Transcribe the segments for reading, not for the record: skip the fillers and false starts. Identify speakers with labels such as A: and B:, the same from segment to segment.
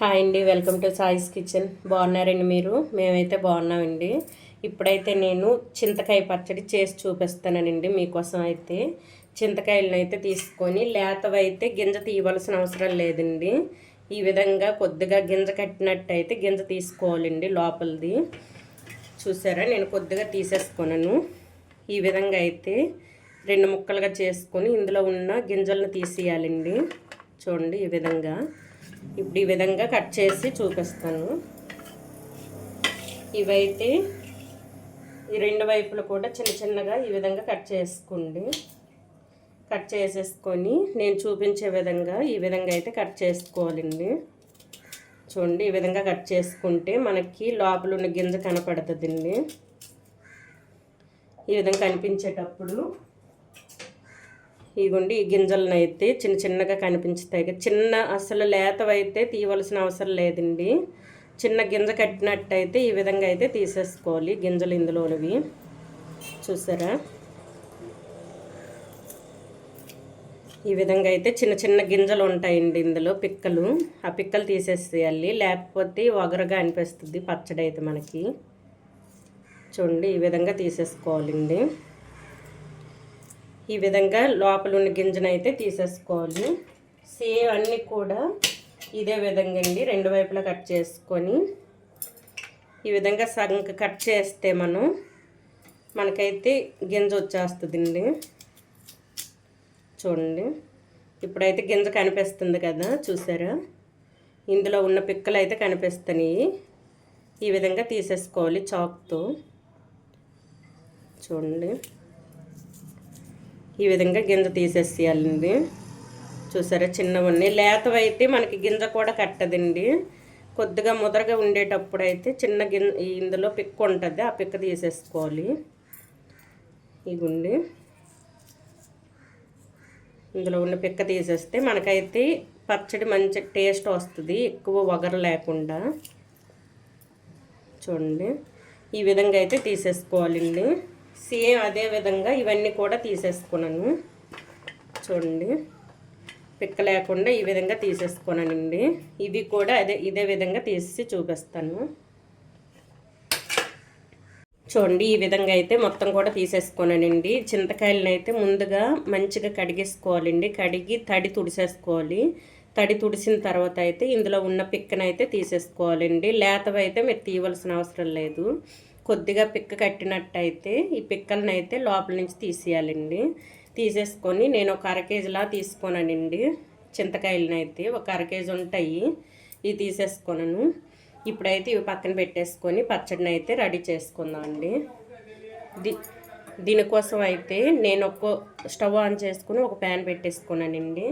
A: Hi అండి, welcome to సాయిస్ kitchen. బాగున్నారండి మీరు? మేమైతే బాగున్నామండి. ఇప్పుడైతే నేను చింతకాయ పచ్చడి చేసి చూపిస్తానండి మీకోసం. అయితే చింతకాయలను అయితే తీసుకొని లేతవైతే గింజ తీయవలసిన అవసరం లేదండి. ఈ విధంగా కొద్దిగా గింజ కట్టినట్టు అయితే గింజ తీసుకోవాలండి లోపలిది. చూసారా, నేను కొద్దిగా తీసేసుకున్నాను. ఈ విధంగా అయితే 2 ముక్కలుగా చేసుకొని ఇందులో ఉన్న గింజలను తీసేయాలండి. చూడండి, ఈ విధంగా. ఇప్పుడు ఈ విధంగా కట్ చేసి చూపిస్తాను. ఇవైతే ఈ 2 వైపులు కూడా చిన్న చిన్నగా ఈ విధంగా కట్ చేసుకోండి. కట్ చేసేసుకొని నేను చూపించే విధంగా ఈ విధంగా అయితే కట్ చేసుకోవాలండి. చూడండి, ఈ విధంగా కట్ చేసుకుంటే మనకి లోపల ఉన్న గింజ కనపడుతుందండి. ఈ విధంగా కనిపించేటప్పుడు ఇదిగోండి, ఈ గింజలను అయితే చిన్న చిన్నగా కనిపించుతాయి. చిన్న అసలు లేతవైతే తీయవలసిన అవసరం లేదండి. చిన్న గింజ కట్టినట్టయితే ఈ విధంగా అయితే తీసేసుకోవాలి గింజలు ఇందులోనివి. చూసారా, ఈ విధంగా అయితే చిన్న చిన్న గింజలు ఉంటాయండి ఇందులో, పిక్కలు. ఆ పిక్కలు తీసేసేయాలి, లేకపోతే ఒగరుగా అనిపిస్తుంది పచ్చడి అయితే మనకి. చూడండి, ఈ విధంగా తీసేసుకోవాలండి. ఈ విధంగా లోపల ఉన్న గింజను అయితే తీసేసుకోవాలి. సేమ్ అన్నీ కూడా ఇదే విధంగా అండి 2 వైపులా కట్ చేసుకొని ఈ విధంగా సగం కట్ చేస్తే మనకైతే గింజ వచ్చేస్తుందండి. చూడండి, ఇప్పుడైతే గింజ కనిపిస్తుంది కదా, చూసారా? ఇందులో ఉన్న పిక్కలు అయితే కనిపిస్తున్నాయి. ఈ విధంగా తీసేసుకోవాలి చాకుతో. చూడండి, ఈ విధంగా గింజ తీసేసేయాలండి. చూసారా, చిన్నవన్నీ. లేతవైతే మనకి గింజ కూడా కట్టదండి. కొద్దిగా ముదరగా ఉండేటప్పుడు అయితే చిన్న ఇందులో పిక్క ఉంటుంది, ఆ పిక్క తీసేసుకోవాలి. ఇగుండి, ఇందులో ఉన్న పిక్క తీసేస్తే మనకైతే పచ్చడి మంచి టేస్ట్ వస్తుంది, ఎక్కువ వగరు లేకుండా. చూడండి, ఈ విధంగా అయితే తీసేసుకోవాలండి. సేమ్ అదే విధంగా ఇవన్నీ కూడా తీసేసుకున్నాను. చూడండి, పిక్క లేకుండా ఈ విధంగా తీసేసుకున్నానండి. ఇవి కూడా ఇదే విధంగా తీసి చూపిస్తాను. చూడండి, ఈ విధంగా అయితే మొత్తం కూడా తీసేసుకున్నానండి. చింతకాయలను అయితే ముందుగా మంచిగా కడిగేసుకోవాలండి. కడిగి తడి తుడిసేసుకోవాలి. తడి తుడిసిన తర్వాత అయితే ఇందులో ఉన్న పిక్కనైతే తీసేసుకోవాలండి. లేతవైతే మీరు తీయవలసిన అవసరం లేదు. కొద్దిగా పిక్క కట్టినట్టయితే ఈ పిక్కలను అయితే లోపల నుంచి తీసేయాలండి. తీసేసుకొని నేను ఒక 1/2 కేజీలా తీసుకున్నానండి. చింతకాయలను అయితే ఒక 1/2 కేజీ ఉంటాయి. ఇవి తీసేసుకున్నాను. ఇప్పుడైతే ఇవి పక్కన పెట్టేసుకొని పచ్చడిని అయితే రెడీ చేసుకుందాం అండి. దీనికోసం అయితే నేను స్టవ్ ఆన్ చేసుకుని ఒక ప్యాన్ పెట్టేసుకున్నానండి.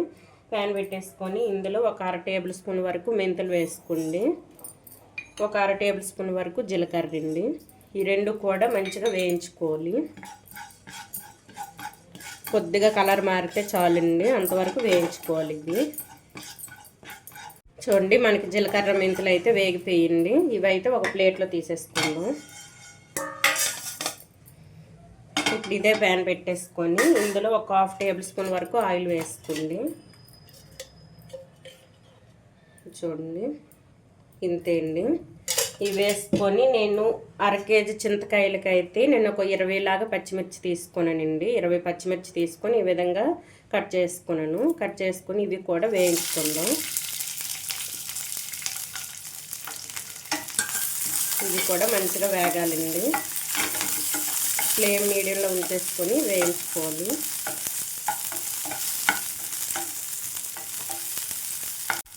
A: ప్యాన్ పెట్టేసుకొని ఇందులో ఒక 1/2 టేబుల్ స్పూన్ వరకు మెంతులు వేసుకోండి. ఒక 1/2 టేబుల్ స్పూన్ వరకు జీలకర్ర అండి. ఈ 2 కూడా మంచిగా వేయించుకోవాలి. కొద్దిగా కలర్ మారితే చాలండి, అంతవరకు వేయించుకోవాలి. ఇది చూడండి, మనకి జీలకర్ర మెంతులు అయితే వేగిపోయింది. ఇవైతే ఒక ప్లేట్లో తీసేసుకుందాం. ఇప్పుడు ఇదే ప్యాన్ పెట్టేసుకొని ఇందులో ఒక 1/2 టేబుల్ స్పూన్ వరకు ఆయిల్ వేసుకోండి. చూడండి, ఇంతే అండి. ఇవి వేసుకొని నేను 1/2 కేజీ చింతకాయలకైతే నేను ఒక 20 లాగా పచ్చిమిర్చి తీసుకున్నానండి. 20 పచ్చిమిర్చి తీసుకొని ఈ విధంగా కట్ చేసుకున్నాను. కట్ చేసుకొని ఇవి కూడా వేయించుకుందాం. ఇవి కూడా మంచిగా వేగాలండి. ఫ్లేమ్ మీడియంలో ఉంచేసుకొని వేయించుకోవాలి.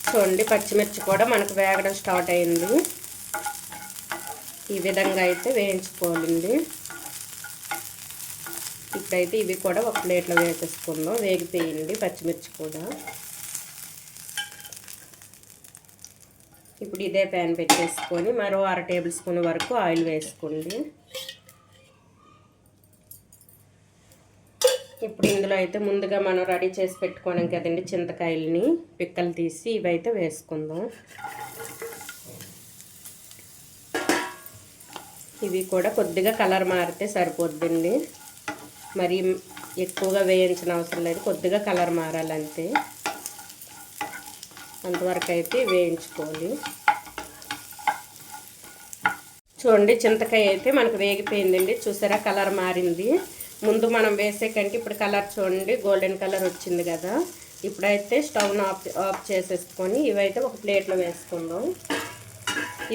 A: చూడండి, పచ్చిమిర్చి కూడా మనకు వేగడం స్టార్ట్ అయింది. ఈ విధంగా అయితే వేయించుకోవాలండి. ఇప్పుడైతే ఇవి కూడా ఒక ప్లేట్లో వేసేసుకుందాం. వేగిపోయింది పచ్చిమిర్చి కూడా. ఇప్పుడు ఇదే ప్యాన్ పెట్టేసుకొని మరో 1/2 టేబుల్ స్పూన్ వరకు ఆయిల్ వేసుకోండి. ఇప్పుడు ఇందులో అయితే ముందుగా మనం రెడీ చేసి పెట్టుకోవడం కదండి చింతకాయలని, పిక్కలు తీసి ఇవైతే వేసుకుందాం. ఇవి కూడా కొద్దిగా కలర్ మారితే సరిపోద్దండి. మరి ఎక్కువగా వేయించిన అవసరం లేదు, కొద్దిగా కలర్ మారాలంతే. అంతవరకు అయితే వేయించుకోవాలి. చూడండి చింతకాయ అయితే మనకు వేగిపోయిందండి. చూసారా కలర్ మారింది. ముందు మనం వేసే కంటే ఇప్పుడు కలర్ చూడండి గోల్డెన్ కలర్ వచ్చింది కదా. ఇప్పుడైతే స్టవ్ను ఆఫ్ చేసేసుకొని ఇవైతే ఒక ప్లేట్లో వేసుకుందాం.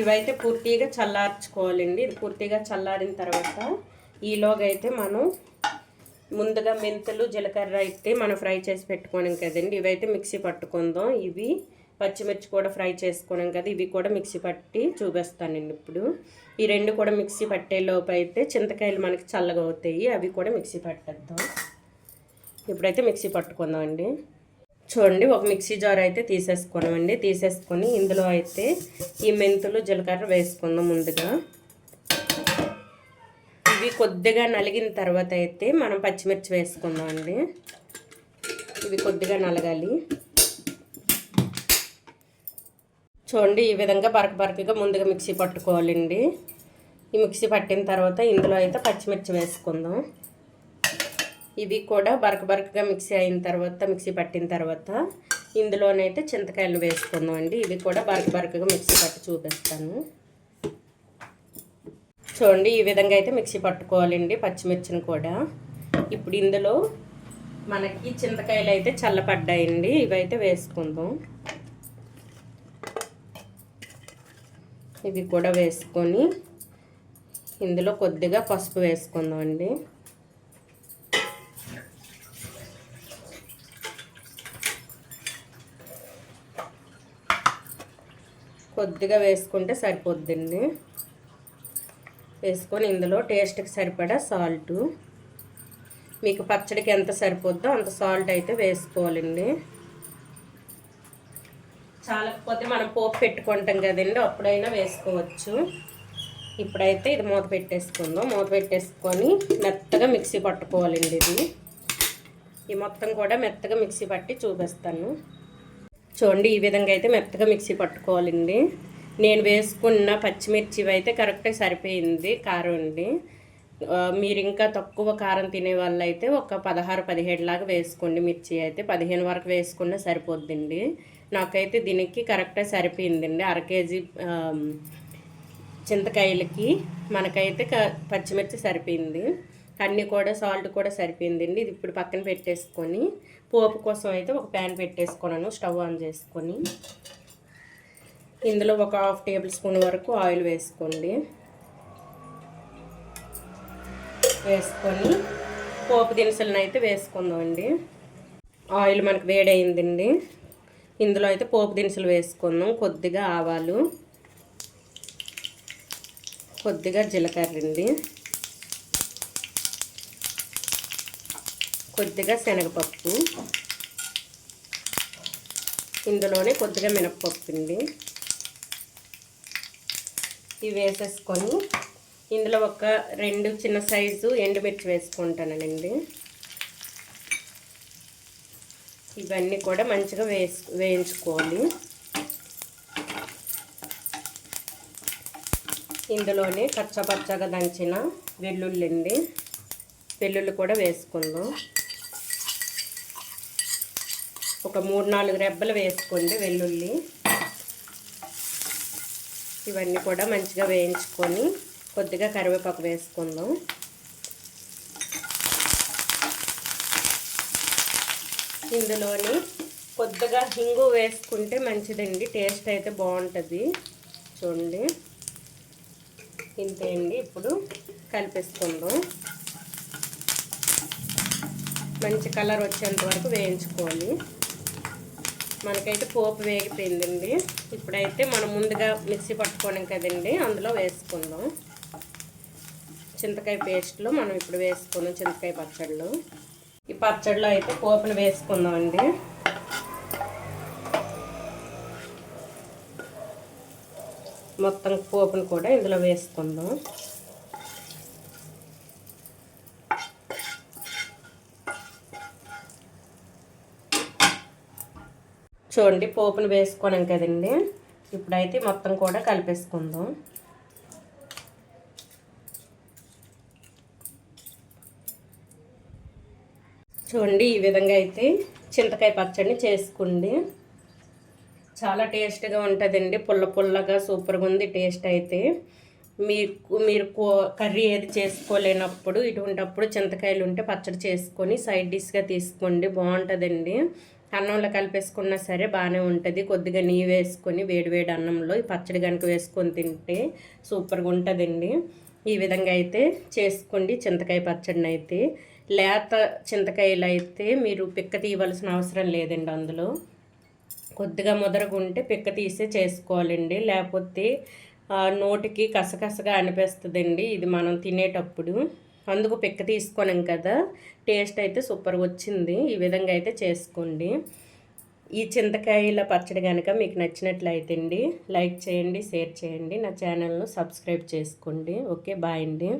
A: ఇవైతే పూర్తిగా చల్లార్చుకోవాలండి. ఇది పూర్తిగా చల్లారిన తర్వాత ఈలోగా అయితే మనం ముందుగా మెంతులు జీలకర్ర అయితే మనం ఫ్రై చేసి పెట్టుకోవడం కదండి. ఇవైతే మిక్సీ పట్టుకుందాం. ఇవి పచ్చిమిర్చి కూడా ఫ్రై చేసుకోవడం కదా, ఇవి కూడా మిక్సీ పట్టి చూపిస్తానండి. ఇప్పుడు ఈ రెండు కూడా మిక్సీ పట్టే లోపు అయితే చింతకాయలు మనకి చల్లగా అవుతాయి, అవి కూడా మిక్సీ పట్టేద్దాం. ఇప్పుడైతే మిక్సీ పట్టుకుందాం అండి. చూడండి ఒక మిక్సీ జార్ అయితే తీసేసుకున్నామండి. తీసేసుకొని ఇందులో అయితే ఈ మెంతులు జీలకర్ర వేసుకుందాం. ముందుగా ఇవి కొద్దిగా నలిగిన తర్వాత అయితే మనం పచ్చిమిర్చి వేసుకుందాం అండి. ఇవి కొద్దిగా నలగాలి. చూడండి ఈ విధంగా బరకగా ముందుగా మిక్సీ పట్టుకోవాలండి. ఈ మిక్సీ పట్టిన తర్వాత ఇందులో అయితే పచ్చిమిర్చి వేసుకుందాం. ఇవి కూడా బరకగా మిక్సీ అయిన తర్వాత మిక్సీ పట్టిన తర్వాత ఇందులోనైతే చింతకాయలు వేసుకుందాం అండి. ఇవి కూడా బరకగా మిక్సీ పట్టి చూపిస్తాను. చూడండి ఈ విధంగా అయితే మిక్సీ పట్టుకోవాలండి పచ్చిమిర్చిని కూడా. ఇప్పుడు ఇందులో మనకి చింతకాయలు అయితే చల్లపడ్డాయండి. ఇవైతే వేసుకుందాం. ఇవి కూడా వేసుకొని ఇందులో కొద్దిగా పసుపు వేసుకుందాం అండి. కొద్దిగా వేసుకుంటే సరిపోద్దండి. వేసుకొని ఇందులో టేస్ట్కి సరిపడా సాల్టు, మీకు పచ్చడికి ఎంత సరిపోద్దో అంత సాల్ట్ అయితే వేసుకోవాలండి. చాలకపోతే మనం పోపు పెట్టుకుంటాం కదండి, అప్పుడైనా వేసుకోవచ్చు. ఇప్పుడైతే ఇది మూత పెట్టేసుకుందాం. మూత పెట్టేసుకొని మెత్తగా మిక్సీ పట్టుకోవాలండి. ఈ మొత్తం కూడా మెత్తగా మిక్సీ పట్టి చూపిస్తాను. చూడండి ఈ విధంగా అయితే మెత్తగా మిక్సీ పట్టుకోవాలండి. నేను వేసుకున్న పచ్చిమిర్చి అయితే కరెక్ట్గా సరిపోయింది కారం అండి. మీరు ఇంకా తక్కువ కారం తినే వాళ్ళు అయితే ఒక 16-17 లాగా వేసుకోండి. మిర్చి అయితే 15 వరకు వేసుకున్నా సరిపోద్దండి. నాకైతే దీనికి కరెక్ట్గా సరిపోయిందండి. 1/2 కేజీ చింతకాయలకి మనకైతే పచ్చిమిర్చి సరిపోయింది. అన్నీ కూడా సాల్ట్ కూడా సరిపోయిందండి. ఇది ఇప్పుడు పక్కన పెట్టేసుకొని పోపు కోసం అయితే ఒక ప్యాన్ పెట్టేసుకున్నాను. స్టవ్ ఆన్ చేసుకొని ఇందులో ఒక 1/2 టేబుల్ స్పూన్ వరకు ఆయిల్ వేసుకోండి. వేసుకొని పోపు దినుసులను అయితే వేసుకుందామండి. ఆయిల్ మనకు వేడయిందండి. ఇందులో అయితే పోపు దినుసులు వేసుకుందాం. కొద్దిగా ఆవాలు, కొద్దిగా జీలకర్ర అండి, కొద్దిగా శనగపప్పు, ఇందులోనే కొద్దిగా మినప్పప్పు అండి. ఇవి వేసేసుకొని ఇందులో ఒక 2 చిన్న సైజు ఎండుమిర్చి వేసుకుంటానండి. ఇవన్నీ కూడా మంచిగా వేయించుకోవాలి. ఇందులోనే పచ్చగా దంచిన వెల్లుల్లి అండి. వెల్లుల్లి కూడా వేసుకుందాం. ఒక 3-4 రెబ్బలు వేసుకోండి వెల్లుల్లి. ఇవన్నీ కూడా మంచిగా వేయించుకొని కొద్దిగా కరివేపాకు వేసుకుందాం. ఇందులోని కొద్దిగా హింగు వేసుకుంటే మంచిదండి, టేస్ట్ అయితే బాగుంటుంది. చూడండి ఇంతే అండి. ఇప్పుడు కలిపేసుకుందాం. మంచి కలర్ వచ్చేంత వరకు వేయించుకోవాలి. మనకైతే పోపు వేగిపోయిందండి. ఇప్పుడైతే మనం ముందుగా మిక్సీ పట్టుకోవడం కదండి, అందులో వేసుకుందాం. చింతకాయ పేస్ట్లో మనం ఇప్పుడు వేసుకున్నాం చింతకాయ పచ్చడిలో. ఈ పచ్చడిలో అయితే పోపును వేసుకుందామండి. మొత్తం పోపును కూడా ఇందులో వేసుకుందాం. చూడండి పోపును వేసుకున్నాం కదండి. ఇప్పుడైతే మొత్తం కూడా కలిపేసుకుందాం. చూడండి ఈ విధంగా అయితే చింతకాయ పచ్చడిని చేసుకోండి. చాలా టేస్ట్గా ఉంటుందండి. పుల్ల పుల్లగా సూపర్గా ఉంది టేస్ట్ అయితే. మీరు కర్రీ ఏది చేసుకోలేనప్పుడు ఇటువంటప్పుడు చింతకాయలు ఉంటే పచ్చడి చేసుకొని సైడ్ డిష్గా తీసుకోండి, బాగుంటుందండి. అన్నంలో కలిపేసుకున్నా సరే బాగానే ఉంటుంది. కొద్దిగా నెయ్యి వేసుకొని వేడివేడి అన్నంలో ఈ పచ్చడి కనుక వేసుకొని తింటే సూపర్గా ఉంటుందండి. ఈ విధంగా అయితే చేసుకోండి చింతకాయ పచ్చడిని అయితే. లేత చింతకాయలు అయితే మీరు పిక్క తీయవలసిన అవసరం లేదండి. అందులో కొద్దిగా ముదరగుంటే పిక్క తీసే చేసుకోవాలండి, లేకపోతే నోటికి కసకసగా అనిపిస్తుందండి ఇది మనం తినేటప్పుడు. అందుకు పిక్క తీసుకున్నాం కదా, టేస్ట్ అయితే సూపర్గా వచ్చింది. ఈ విధంగా అయితే చేసుకోండి. ఈ చింతకాయల పచ్చడి కనుక మీకు నచ్చినట్లయితే అండి లైక్ చేయండి, షేర్ చేయండి, నా ఛానల్ను సబ్స్క్రైబ్ చేసుకోండి. ఓకే, బాయ్ అండి.